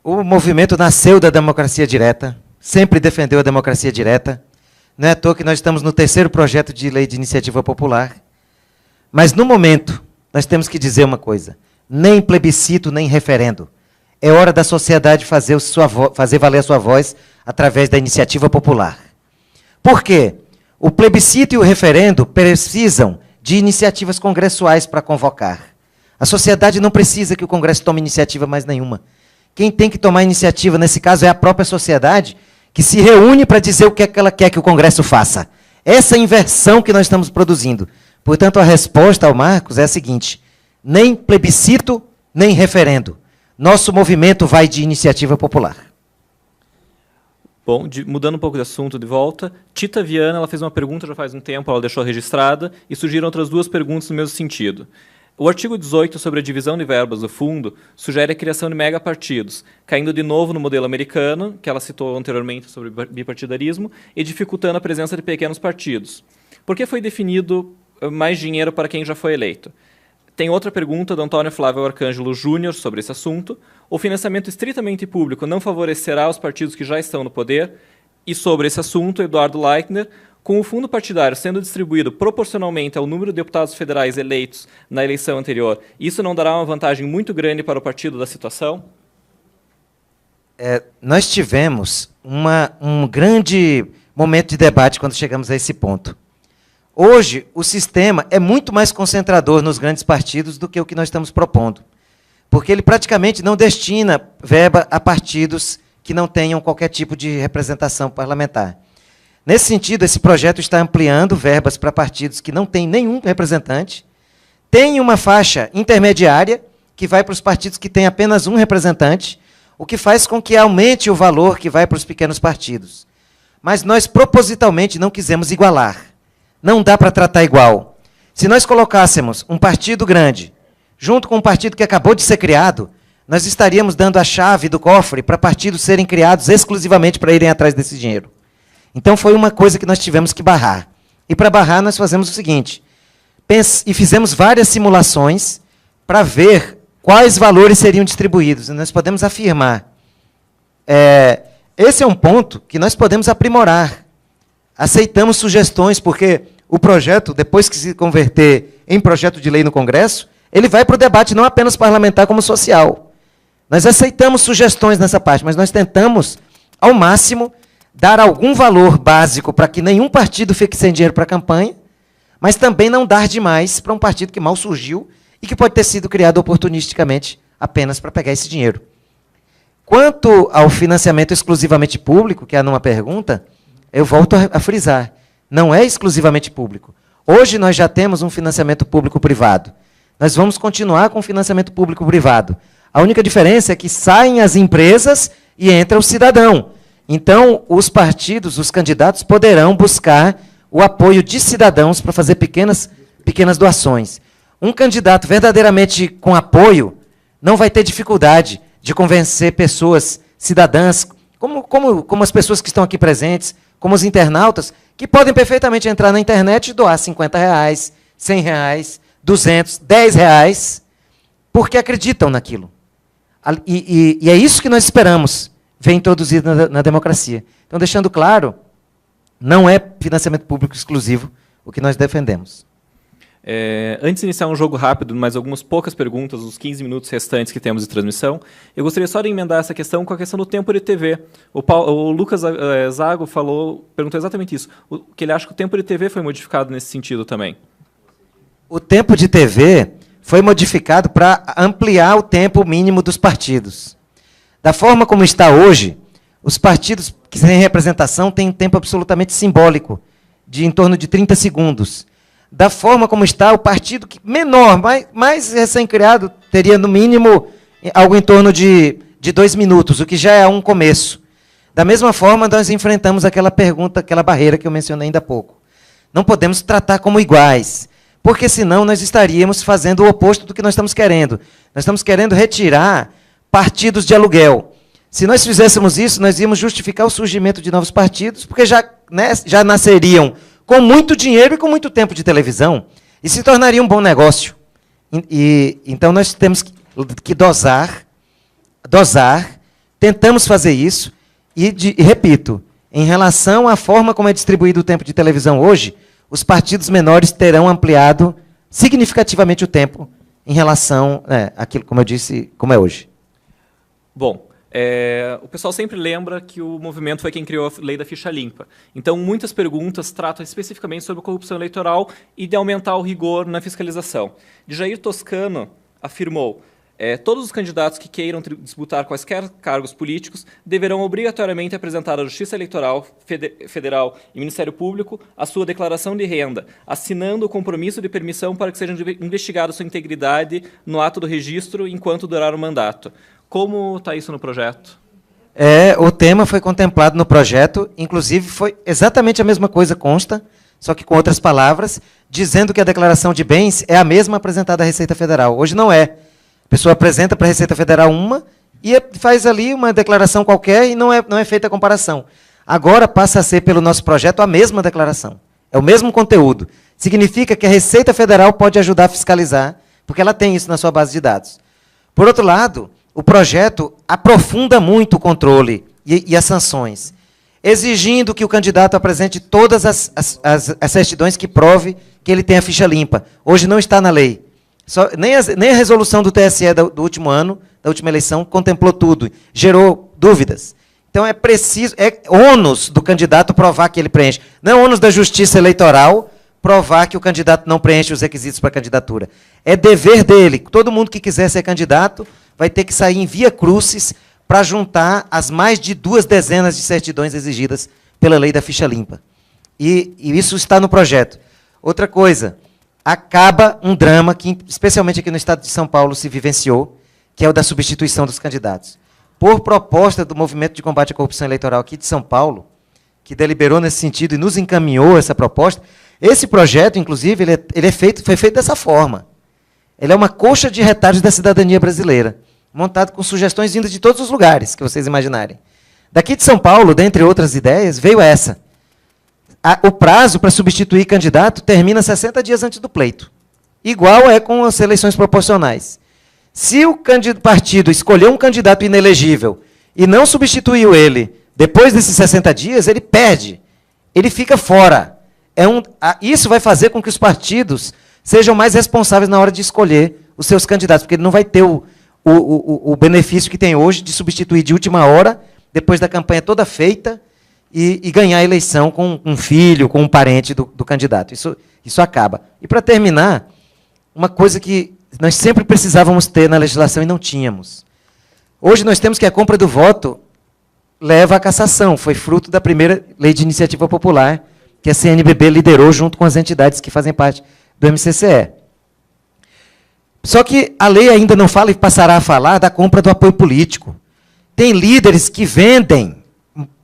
O movimento nasceu da democracia direta, sempre defendeu a democracia direta. Não é à toa que nós estamos no 3º projeto de lei de iniciativa popular. Mas, no momento, nós temos que dizer uma coisa. Nem plebiscito, nem referendo. É hora da sociedade fazer valer a sua voz através da iniciativa popular. Por quê? O plebiscito e o referendo precisam de iniciativas congressuais para convocar. A sociedade não precisa que o Congresso tome iniciativa mais nenhuma. Quem tem que tomar iniciativa, nesse caso, é a própria sociedade, que se reúne para dizer o que é que ela quer que o Congresso faça. Essa é a inversão que nós estamos produzindo. Portanto, a resposta ao Marcos é a seguinte: nem plebiscito, nem referendo. Nosso movimento vai de iniciativa popular. Bom, mudando um pouco de assunto de volta, Tita Viana ela fez uma pergunta já faz um tempo, ela deixou registrada, e surgiram outras duas perguntas no mesmo sentido. O artigo 18 sobre a divisão de verbas do fundo sugere a criação de megapartidos, caindo de novo no modelo americano, que ela citou anteriormente sobre bipartidarismo, e dificultando a presença de pequenos partidos. Por que foi definido mais dinheiro para quem já foi eleito? Tem outra pergunta do Antônio Flávio Arcângelo Júnior sobre esse assunto. O financiamento estritamente público não favorecerá os partidos que já estão no poder? E sobre esse assunto, Eduardo Leichner, com o fundo partidário sendo distribuído proporcionalmente ao número de deputados federais eleitos na eleição anterior, isso não dará uma vantagem muito grande para o partido da situação? Nós tivemos um grande momento de debate quando chegamos a esse ponto. Hoje, o sistema é muito mais concentrador nos grandes partidos do que o que nós estamos propondo, porque ele praticamente não destina verba a partidos que não tenham qualquer tipo de representação parlamentar. Nesse sentido, esse projeto está ampliando verbas para partidos que não têm nenhum representante, tem uma faixa intermediária que vai para os partidos que têm apenas um representante, o que faz com que aumente o valor que vai para os pequenos partidos. Mas nós propositalmente não quisemos igualar. Não dá para tratar igual. Se nós colocássemos um partido grande junto com um partido que acabou de ser criado, nós estaríamos dando a chave do cofre para partidos serem criados exclusivamente para irem atrás desse dinheiro. Então foi uma coisa que nós tivemos que barrar. E para barrar nós fazemos o seguinte, e fizemos várias simulações para ver quais valores seriam distribuídos. E nós podemos afirmar, esse é um ponto que nós podemos aprimorar. Aceitamos sugestões, porque o projeto, depois que se converter em projeto de lei no Congresso, ele vai para o debate não apenas parlamentar, como social. Nós aceitamos sugestões nessa parte, mas nós tentamos, ao máximo, dar algum valor básico para que nenhum partido fique sem dinheiro para a campanha, mas também não dar demais para um partido que mal surgiu e que pode ter sido criado oportunisticamente apenas para pegar esse dinheiro. Quanto ao financiamento exclusivamente público, que é numa pergunta, eu volto a frisar, não é exclusivamente público. Hoje nós já temos um financiamento público-privado. Nós vamos continuar com financiamento público-privado. A única diferença é que saem as empresas e entra o cidadão. Então, os partidos, os candidatos, poderão buscar o apoio de cidadãos para fazer pequenas doações. Um candidato verdadeiramente com apoio não vai ter dificuldade de convencer pessoas, cidadãs, como as pessoas que estão aqui presentes, como os internautas, que podem perfeitamente entrar na internet e doar R$50, R$100, 200, R$10, porque acreditam naquilo. E é isso que nós esperamos ver introduzido na democracia. Então, deixando claro, não é financiamento público exclusivo o que nós defendemos. Antes de iniciar um jogo rápido, mais algumas poucas perguntas, os 15 minutos restantes que temos de transmissão, eu gostaria só de emendar essa questão com a questão do tempo de TV. O Lucas Zago perguntou exatamente isso, que ele acha que o tempo de TV foi modificado nesse sentido também. O tempo de TV foi modificado para ampliar o tempo mínimo dos partidos. Da forma como está hoje, os partidos que têm representação têm um tempo absolutamente simbólico, de em torno de 30 segundos. Da forma como está, o partido menor, mais recém-criado, teria, no mínimo, algo em torno de 2 minutos, o que já é um começo. Da mesma forma, nós enfrentamos aquela pergunta, aquela barreira que eu mencionei ainda há pouco. Não podemos tratar como iguais, porque senão nós estaríamos fazendo o oposto do que nós estamos querendo. Nós estamos querendo retirar partidos de aluguel. Se nós fizéssemos isso, nós íamos justificar o surgimento de novos partidos, porque já nasceriam com muito dinheiro e com muito tempo de televisão, e se tornaria um bom negócio. Então, nós temos que dosar, tentamos fazer isso, e repito, em relação à forma como é distribuído o tempo de televisão hoje, os partidos menores terão ampliado significativamente o tempo em relação àquilo, como eu disse, como é hoje. Bom, o pessoal sempre lembra que o movimento foi quem criou a lei da ficha limpa. Então, muitas perguntas tratam especificamente sobre corrupção eleitoral e de aumentar o rigor na fiscalização. Jair Toscano afirmou: todos os candidatos que queiram disputar quaisquer cargos políticos deverão obrigatoriamente apresentar à Justiça Eleitoral Federal e Ministério Público a sua declaração de renda, assinando o compromisso de permissão para que seja investigada sua integridade no ato do registro enquanto durar o mandato. Como está isso no projeto? O tema foi contemplado no projeto, inclusive foi exatamente a mesma coisa, consta, só que com outras palavras, dizendo que a declaração de bens é a mesma apresentada à Receita Federal. Hoje não é. A pessoa apresenta para a Receita Federal uma e faz ali uma declaração qualquer e não é feita a comparação. Agora passa a ser, pelo nosso projeto, a mesma declaração. É o mesmo conteúdo. Significa que a Receita Federal pode ajudar a fiscalizar, porque ela tem isso na sua base de dados. Por outro lado, o projeto aprofunda muito o controle e as sanções, exigindo que o candidato apresente todas as certidões que prove que ele tem a ficha limpa. Hoje não está na lei. Nem a resolução do TSE do último ano, da última eleição, contemplou tudo. Gerou dúvidas. Então é ônus do candidato provar que ele preenche. Não é ônus da Justiça Eleitoral provar que o candidato não preenche os requisitos para a candidatura. É dever dele. Todo mundo que quiser ser candidato vai ter que sair em via crucis para juntar as mais de 2 dezenas de certidões exigidas pela lei da ficha limpa. E isso está no projeto. Outra coisa, acaba um drama que, especialmente aqui no estado de São Paulo, se vivenciou, que é o da substituição dos candidatos. Por proposta do Movimento de Combate à Corrupção Eleitoral aqui de São Paulo, que deliberou nesse sentido e nos encaminhou essa proposta, esse projeto, inclusive, foi feito dessa forma. Ele é uma coxa de retalhos da cidadania brasileira, montado com sugestões vindas de todos os lugares que vocês imaginarem. Daqui de São Paulo, dentre outras ideias, veio essa. O prazo para substituir candidato termina 60 dias antes do pleito. Igual é com as eleições proporcionais. Se o partido escolheu um candidato inelegível e não substituiu ele depois desses 60 dias, ele perde. Ele fica fora. Isso vai fazer com que os partidos sejam mais responsáveis na hora de escolher os seus candidatos, porque ele não vai ter o benefício que tem hoje de substituir de última hora, depois da campanha toda feita, e ganhar a eleição com um filho, com um parente do candidato. Isso acaba. E, para terminar, uma coisa que nós sempre precisávamos ter na legislação e não tínhamos. Hoje nós temos que a compra do voto leva à cassação. Foi fruto da primeira lei de iniciativa popular, que a CNBB liderou junto com as entidades que fazem parte do MCCE. Só que a lei ainda não fala e passará a falar da compra do apoio político. Tem líderes que vendem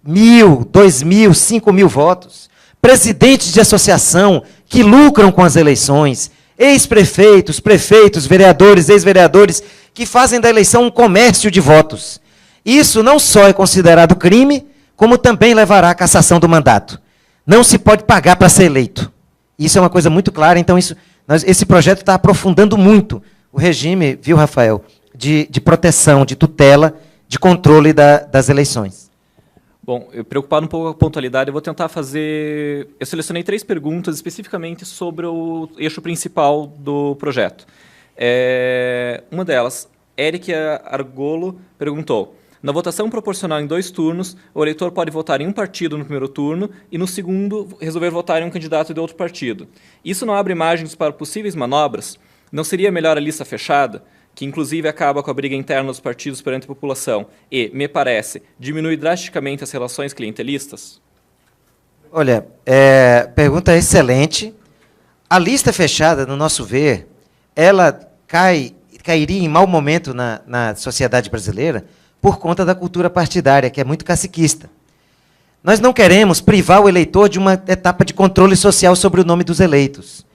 1.000, 2.000, 5.000 votos, presidentes de associação que lucram com as eleições, ex-prefeitos, prefeitos, vereadores, ex-vereadores, que fazem da eleição um comércio de votos. Isso não só é considerado crime, como também levará à cassação do mandato. Não se pode pagar para ser eleito. Isso é uma coisa muito clara, então esse projeto está aprofundando muito o regime, viu, Rafael, de proteção, de tutela, de controle das eleições. Bom, eu preocupado um pouco com a pontualidade, eu vou tentar fazer... Eu selecionei 3 perguntas especificamente sobre o eixo principal do projeto. Uma delas, Eric Argolo perguntou: na votação proporcional em 2 turnos, o eleitor pode votar em um partido no primeiro turno e, no segundo, resolver votar em um candidato de outro partido. Isso não abre margens para possíveis manobras? Não seria melhor a lista fechada, que inclusive acaba com a briga interna dos partidos perante a população e, me parece, diminui drasticamente as relações clientelistas? Olha, pergunta excelente. A lista fechada, no nosso ver, ela cairia em mau momento na sociedade brasileira por conta da cultura partidária, que é muito caciquista. Nós não queremos privar o eleitor de uma etapa de controle social sobre o nome dos eleitos.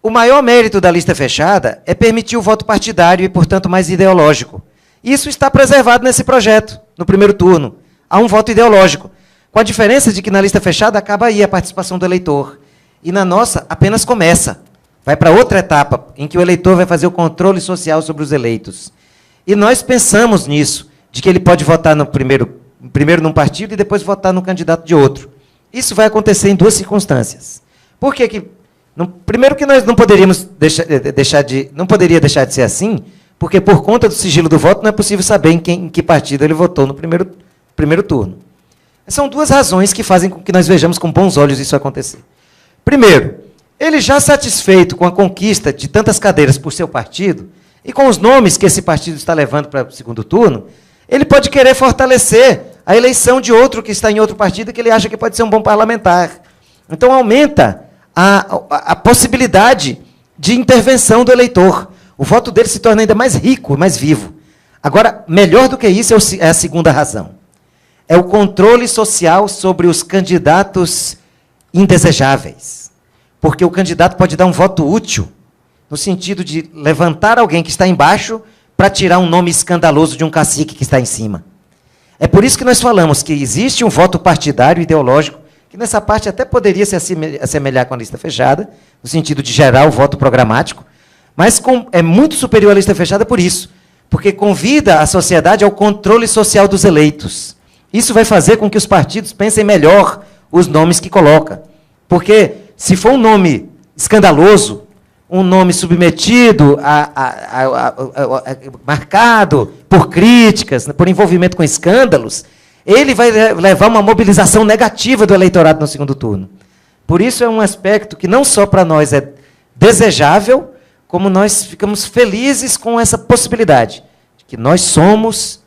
O maior mérito da lista fechada é permitir o voto partidário e, portanto, mais ideológico. Isso está preservado nesse projeto, no primeiro turno. Há um voto ideológico, com a diferença de que na lista fechada acaba aí a participação do eleitor. E na nossa, apenas começa. Vai para outra etapa, em que o eleitor vai fazer o controle social sobre os eleitos. E nós pensamos nisso, de que ele pode votar primeiro num partido e depois votar no candidato de outro. Isso vai acontecer em 2 circunstâncias. Por que primeiro que nós não poderíamos não poderia deixar de ser assim, porque por conta do sigilo do voto não é possível saber em que partido ele votou no primeiro turno. São 2 razões que fazem com que nós vejamos com bons olhos isso acontecer. Primeiro, ele já satisfeito com a conquista de tantas cadeiras por seu partido e com os nomes que esse partido está levando para o segundo turno, ele pode querer fortalecer a eleição de outro que está em outro partido que ele acha que pode ser um bom parlamentar. Então, aumenta a possibilidade de intervenção do eleitor. O voto dele se torna ainda mais rico, mais vivo. Agora, melhor do que isso é a segunda razão. é o controle social sobre os candidatos indesejáveis. Porque o candidato pode dar um voto útil, no sentido de levantar alguém que está embaixo para tirar um nome escandaloso de um cacique que está em cima. É por isso que nós falamos que existe um voto partidário ideológico, que nessa parte até poderia se assemelhar com a lista fechada, no sentido de gerar o voto programático, mas é muito superior à lista fechada por isso, porque convida a sociedade ao controle social dos eleitos. Isso vai fazer com que os partidos pensem melhor os nomes que colocam. Porque, se for um nome escandaloso, um nome submetido, marcado por críticas, por envolvimento com escândalos, ele vai levar uma mobilização negativa do eleitorado no segundo turno. Por isso é um aspecto que não só para nós é desejável, como nós ficamos felizes com essa possibilidade, de que nós somos,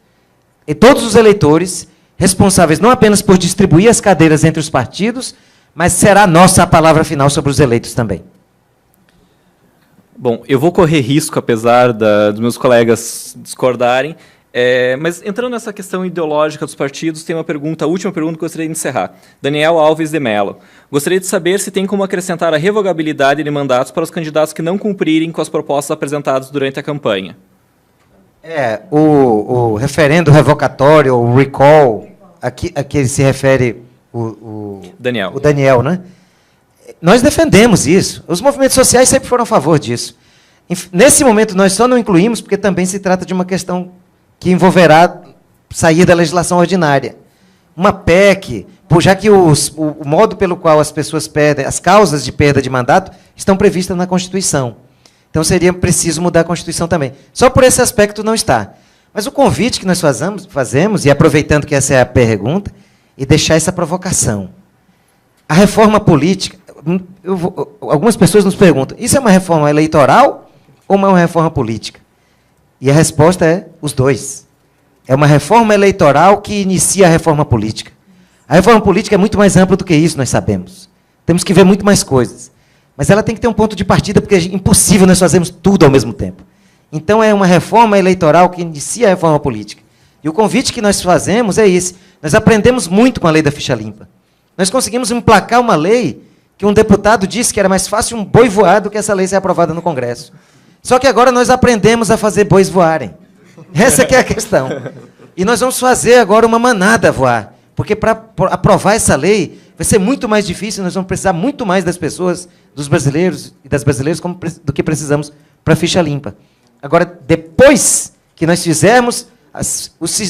e todos os eleitores, responsáveis não apenas por distribuir as cadeiras entre os partidos, mas será nossa a palavra final sobre os eleitos também. Bom, eu vou correr risco, apesar dos meus colegas discordarem, mas entrando nessa questão ideológica dos partidos, tem uma última pergunta que eu gostaria de encerrar. Daniel Alves de Mello. Gostaria de saber se tem como acrescentar a revogabilidade de mandatos para os candidatos que não cumprirem com as propostas apresentadas durante a campanha. O referendo revocatório, o recall, a que se refere o Daniel, né? Nós defendemos isso. Os movimentos sociais sempre foram a favor disso. Nesse momento, nós só não incluímos porque também se trata de uma questão que envolverá sair da legislação ordinária. Uma PEC, já que o modo pelo qual as pessoas perdem, as causas de perda de mandato, estão previstas na Constituição. Então, seria preciso mudar a Constituição também. Só por esse aspecto não está. Mas o convite que nós fazemos, e aproveitando que essa é a pergunta, e deixar essa provocação. A reforma política, algumas pessoas nos perguntam, isso é uma reforma eleitoral ou uma reforma política? E a resposta é os dois. É uma reforma eleitoral que inicia a reforma política. A reforma política é muito mais ampla do que isso, nós sabemos. Temos que ver muito mais coisas. Mas ela tem que ter um ponto de partida, porque é impossível nós fazermos tudo ao mesmo tempo. Então, é uma reforma eleitoral que inicia a reforma política. E o convite que nós fazemos é esse. Nós aprendemos muito com a lei da ficha limpa. Nós conseguimos emplacar uma lei que um deputado disse que era mais fácil um boi voar do que essa lei ser aprovada no Congresso. Só que agora nós aprendemos a fazer bois voarem. Essa que é a questão. E nós vamos fazer agora uma manada voar. Porque para aprovar essa lei vai ser muito mais difícil, nós vamos precisar muito mais das pessoas, dos brasileiros e das brasileiras, do que precisamos para a ficha limpa. Agora, depois que nós fizermos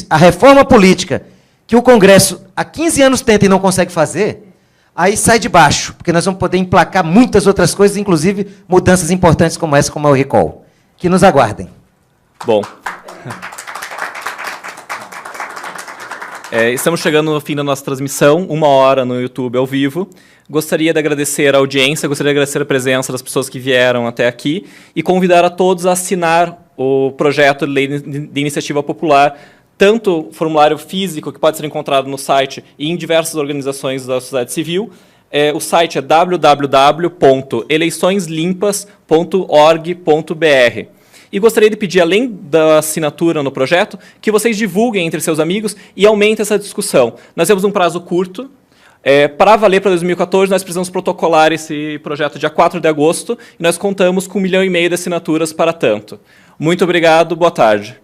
a reforma política, que o Congresso há 15 anos tenta e não consegue fazer, aí sai de baixo, porque nós vamos poder emplacar muitas outras coisas, inclusive mudanças importantes como essa, como é o recall. Que nos aguardem. Bom. Estamos chegando no fim da nossa transmissão, 1 hora no YouTube ao vivo. Gostaria de agradecer a audiência, gostaria de agradecer a presença das pessoas que vieram até aqui e convidar a todos a assinar o projeto de lei de iniciativa popular, tanto formulário físico, que pode ser encontrado no site e em diversas organizações da sociedade civil. O site é www.eleiçõeslimpas.org.br. E gostaria de pedir, além da assinatura no projeto, que vocês divulguem entre seus amigos e aumentem essa discussão. Nós temos um prazo curto. Para valer para 2014, nós precisamos protocolar esse projeto dia 4 de agosto e nós contamos com 1,5 milhão de assinaturas para tanto. Muito obrigado, boa tarde.